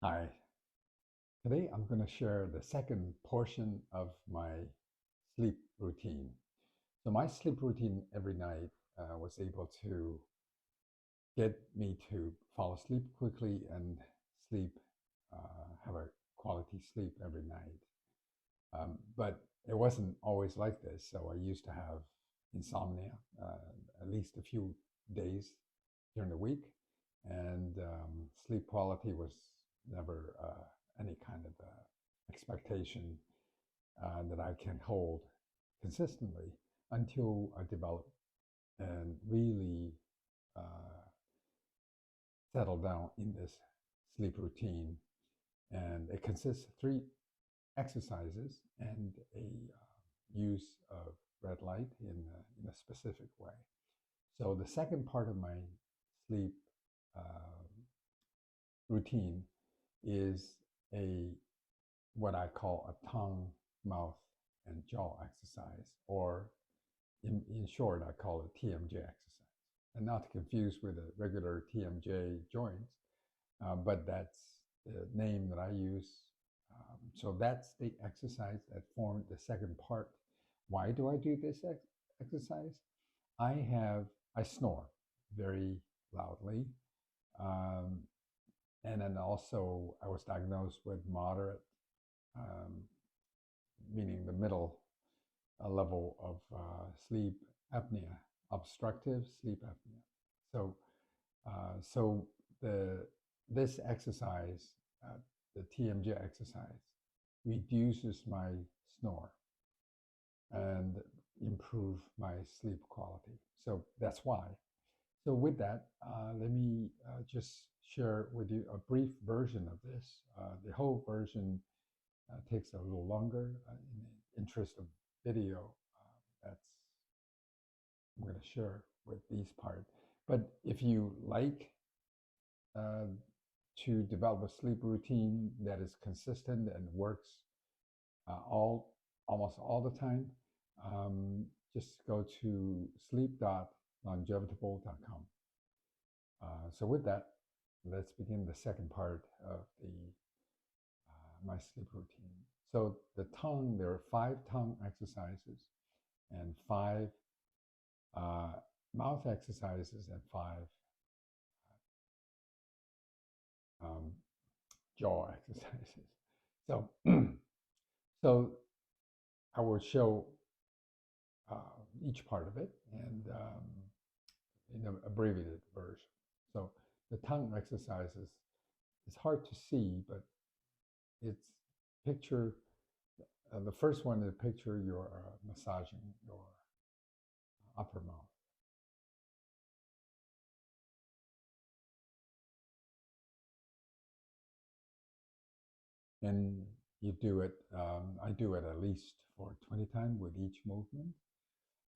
Hi, today I'm going to share the second portion of my sleep routine. So my sleep routine every night was able to get me to fall asleep quickly and sleep, have a quality sleep every night. But it wasn't always like this. So I used to have insomnia at least a few days during the week, and sleep quality was never any kind of expectation that I can hold consistently until I developed and really uh, settled down in this sleep routine. And it consists of three exercises and a use of red light in a specific way. So the second part of my sleep uh, routine is a what I call a tongue, mouth, and jaw exercise, or in short, I call it TMJ exercise. And not to confuse with the regular TMJ joints, but that's the name that I use. So that's the exercise that formed the second part. Why do I do this exercise? I snore very loudly, um, and then also I was diagnosed with moderate, um, meaning the middle level of sleep apnea, obstructive sleep apnea. So, so the this exercise, uh, the TMJ exercise, reduces my snore and improve my sleep quality. So that's why. So with that, let me just share with you a brief version of this. The whole version takes a little longer in the interest of video. That's I'm going to share with these part. But if you like uh, to develop a sleep routine that is consistent and works almost all the time, just go to sleep.longevitable.com. So with that, let's begin the second part of the my sleep routine. So the tongue, there are 5 tongue exercises and 5 uh, mouth exercises and 5 um, jaw exercises. So, so I will show each part of it and in an abbreviated version. So the tongue exercises, it's hard to see, but it's picture, the first one is picture you're massaging your upper mouth. And you do it, I do it at least for 20 times with each movement.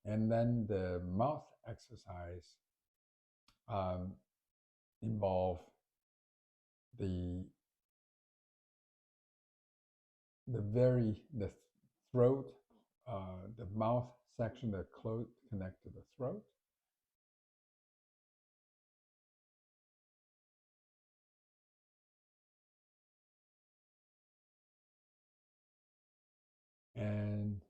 And then the mouth exercise um, involve the the throat, the mouth section that connect to the throat, and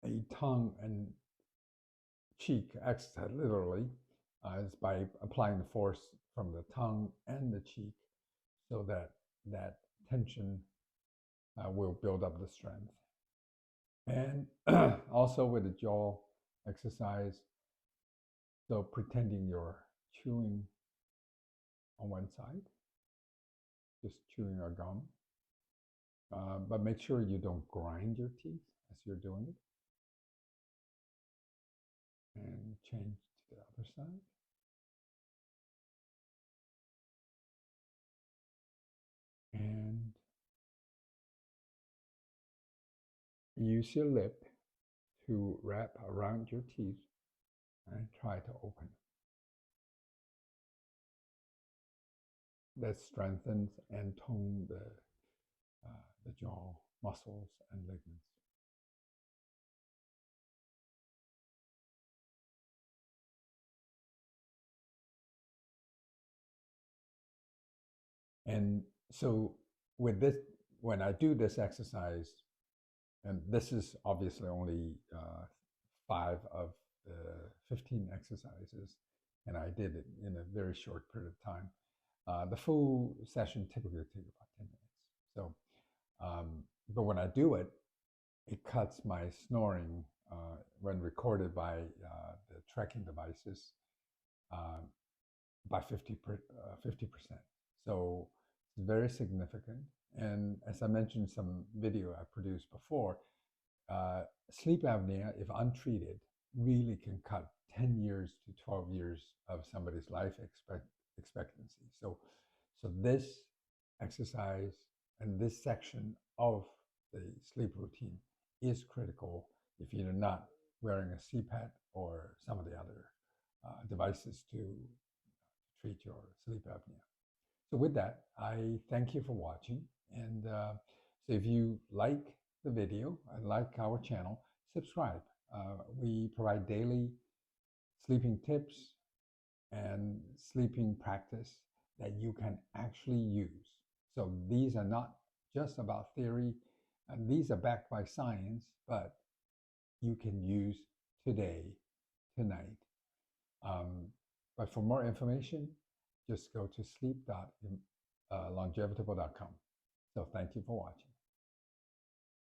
a tongue and cheek exercise. Literally, is by applying the force from the tongue and the cheek, so that that tension will build up the strength. And also with the jaw exercise, so pretending you're chewing on one side, just chewing a gum. But make sure you don't grind your teeth as you're doing it. And change to the other side. And use your lip to wrap around your teeth and try to open it. That strengthens and tones the jaw muscles and ligaments. And so with this, when I do this exercise, and this is obviously only 5 of the 15 exercises, and I did it in a very short period of time. The full session typically takes about 10 minutes. So, but when I do it, it cuts my snoring when recorded by the tracking devices uh, by 50%. So it's very significant. And as I mentioned, some video I produced before, uh, sleep apnea, if untreated, really can cut 10 years to 12 years of somebody's life expectancy. So this exercise and this section of the sleep routine is critical if you're not wearing a CPAP or some of the other devices to treat your sleep apnea. So with that, I thank you for watching. And so if you like the video and like our channel, subscribe. We provide daily sleeping tips and sleeping practice that you can actually use. So these are not just about theory, and these are backed by science, but you can use today, tonight. But for more information, just go to sleep.longevitable.com. So thank you for watching.